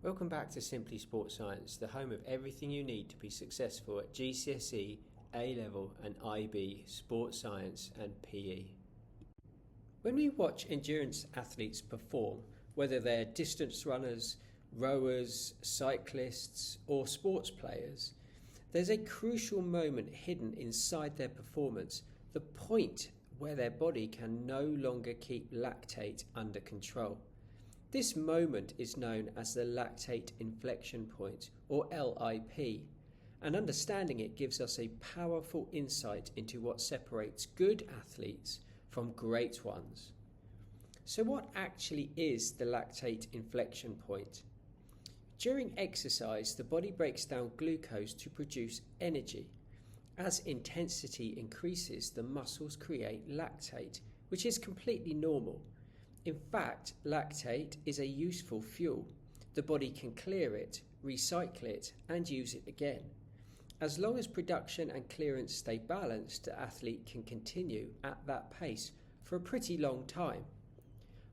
Welcome back to Simply Sports Science, the home of everything you need to be successful at GCSE, A-Level and IB, Sports Science and PE. When we watch endurance athletes perform, whether they're distance runners, rowers, cyclists or sports players, there's a crucial moment hidden inside their performance, the point where their body can no longer keep lactate under control. This moment is known as the lactate inflection point, or LIP, and understanding it gives us a powerful insight into what separates good athletes from great ones. So what actually is the lactate inflection point? During exercise, the body breaks down glucose to produce energy. As intensity increases, the muscles create lactate, which is completely normal. In fact, lactate is a useful fuel. The body can clear it, recycle it, and use it again. As long as production and clearance stay balanced, the athlete can continue at that pace for a pretty long time.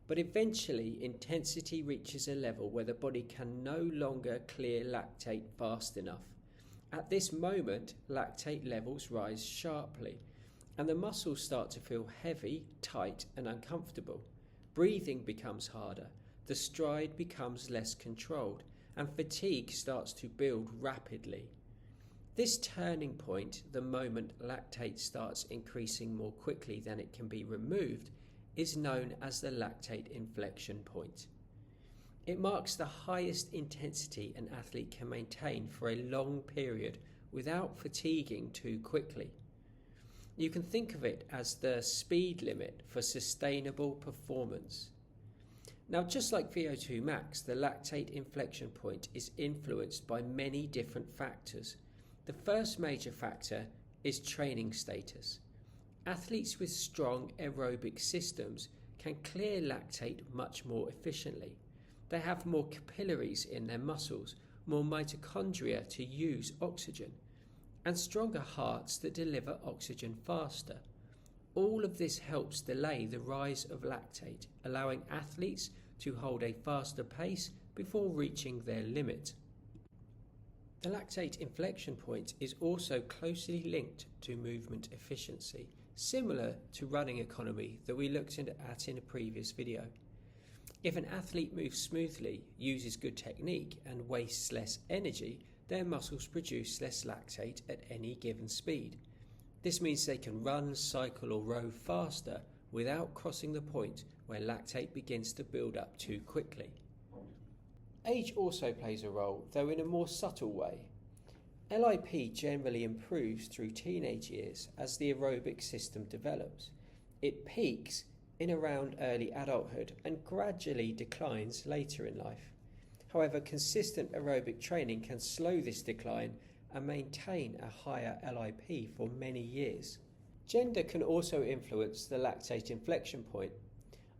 But eventually, intensity reaches a level where the body can no longer clear lactate fast enough. At this moment, lactate levels rise sharply, and the muscles start to feel heavy, tight, and uncomfortable. Breathing becomes harder, the stride becomes less controlled, and fatigue starts to build rapidly. This turning point, the moment lactate starts increasing more quickly than it can be removed, is known as the lactate inflection point. It marks the highest intensity an athlete can maintain for a long period without fatiguing too quickly. You can think of it as the speed limit for sustainable performance. Now, just like VO2 max, the lactate inflection point is influenced by many different factors. The first major factor is training status. Athletes with strong aerobic systems can clear lactate much more efficiently. They have more capillaries in their muscles, more mitochondria to use oxygen, and stronger hearts that deliver oxygen faster. All of this helps delay the rise of lactate, allowing athletes to hold a faster pace before reaching their limit. The lactate inflection point is also closely linked to movement efficiency, similar to running economy that we looked at in a previous video. If an athlete moves smoothly, uses good technique, and wastes less energy, their muscles produce less lactate at any given speed. This means they can run, cycle, or row faster without crossing the point where lactate begins to build up too quickly. Age also plays a role, though in a more subtle way. LIP generally improves through teenage years as the aerobic system develops. It peaks in around early adulthood and gradually declines later in life. However, consistent aerobic training can slow this decline and maintain a higher LIP for many years. Gender can also influence the lactate inflection point.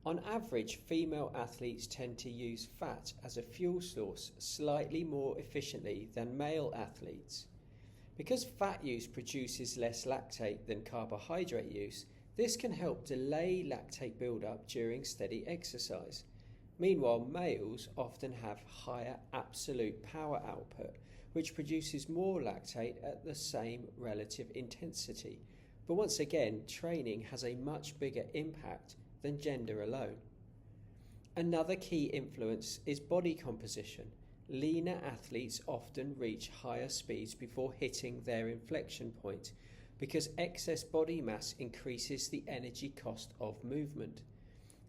On average, female athletes tend to use fat as a fuel source slightly more efficiently than male athletes. Because fat use produces less lactate than carbohydrate use, this can help delay lactate buildup during steady exercise. Meanwhile, males often have higher absolute power output, which produces more lactate at the same relative intensity. But once again, training has a much bigger impact than gender alone. Another key influence is body composition. Leaner athletes often reach higher speeds before hitting their inflection point because excess body mass increases the energy cost of movement.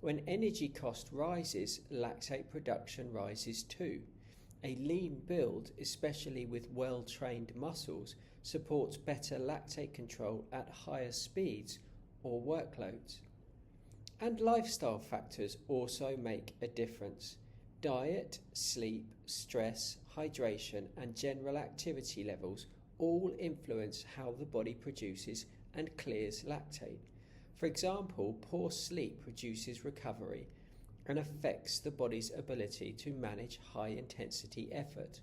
When energy cost rises, lactate production rises too. A lean build, especially with well-trained muscles, supports better lactate control at higher speeds or workloads. And lifestyle factors also make a difference. Diet, sleep, stress, hydration, and general activity levels all influence how the body produces and clears lactate. For example, poor sleep reduces recovery and affects the body's ability to manage high-intensity effort.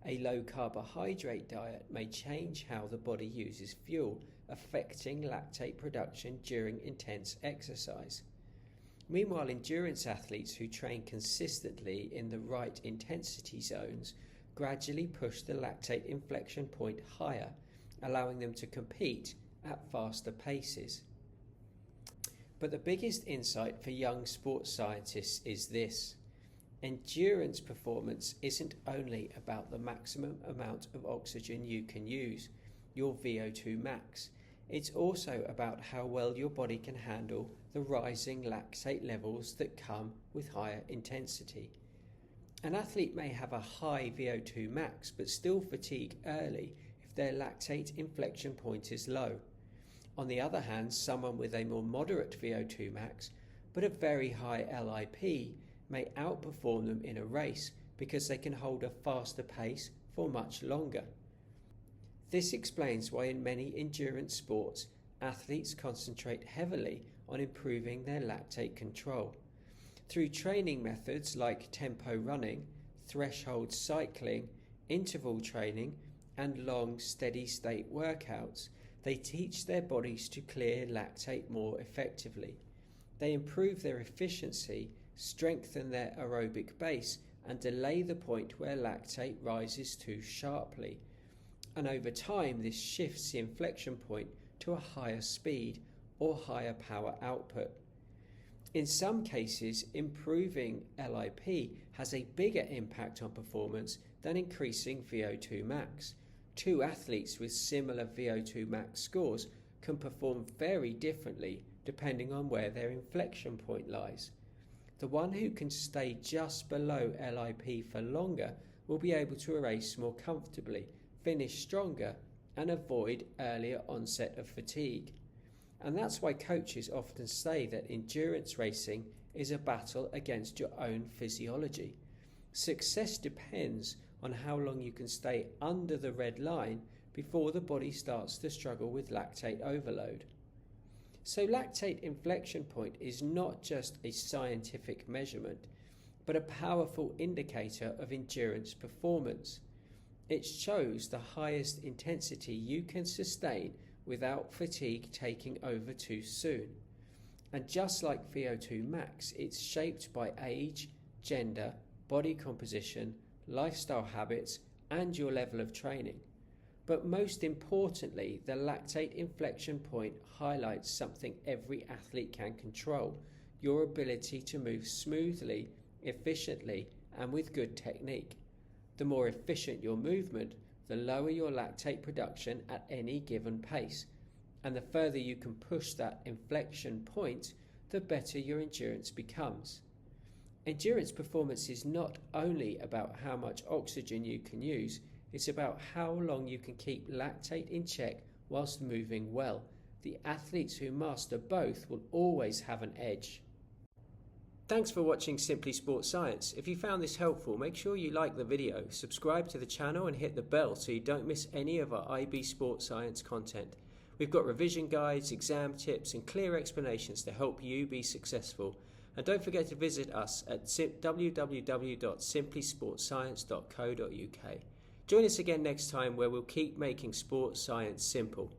A low-carbohydrate diet may change how the body uses fuel, affecting lactate production during intense exercise. Meanwhile, endurance athletes who train consistently in the right intensity zones gradually push the lactate inflection point higher, allowing them to compete at faster paces. But the biggest insight for young sports scientists is this: endurance performance isn't only about the maximum amount of oxygen you can use, your VO2 max. It's also about how well your body can handle the rising lactate levels that come with higher intensity. An athlete may have a high VO2 max but still fatigue early if their lactate inflection point is low. On the other hand, someone with a more moderate VO2 max but a very high LIP may outperform them in a race because they can hold a faster pace for much longer. This explains why in many endurance sports, athletes concentrate heavily on improving their lactate control. Through training methods like tempo running, threshold cycling, interval training, and long steady-state workouts, they teach their bodies to clear lactate more effectively. They improve their efficiency, strengthen their aerobic base, and delay the point where lactate rises too sharply. And over time, this shifts the inflection point to a higher speed or higher power output. In some cases, improving LIP has a bigger impact on performance than increasing VO2 max. Two athletes with similar VO2 max scores can perform very differently depending on where their inflection point lies. The one who can stay just below LIP for longer will be able to race more comfortably, finish stronger, and avoid earlier onset of fatigue. And that's why coaches often say that endurance racing is a battle against your own physiology. Success depends on how long you can stay under the red line before the body starts to struggle with lactate overload. So lactate inflection point is not just a scientific measurement, but a powerful indicator of endurance performance. It shows the highest intensity you can sustain without fatigue taking over too soon. And just like VO2 max, it's shaped by age, gender, body composition, lifestyle habits, and your level of training. But most importantly, the lactate inflection point highlights something every athlete can control: your ability to move smoothly, efficiently, and with good technique. The more efficient your movement, the lower your lactate production at any given pace. And the further you can push that inflection point, the better your endurance becomes. Endurance performance is not only about how much oxygen you can use, it's about how long you can keep lactate in check whilst moving well. The athletes who master both will always have an edge. Thanks for watching Simply Sports Science. If you found this helpful, make sure you like the video, subscribe to the channel and hit the bell so you don't miss any of our IB Sports Science content. We've got revision guides, exam tips and clear explanations to help you be successful. And don't forget to visit us at www.simplysportscience.co.uk. Join us again next time where we'll keep making sports science simple.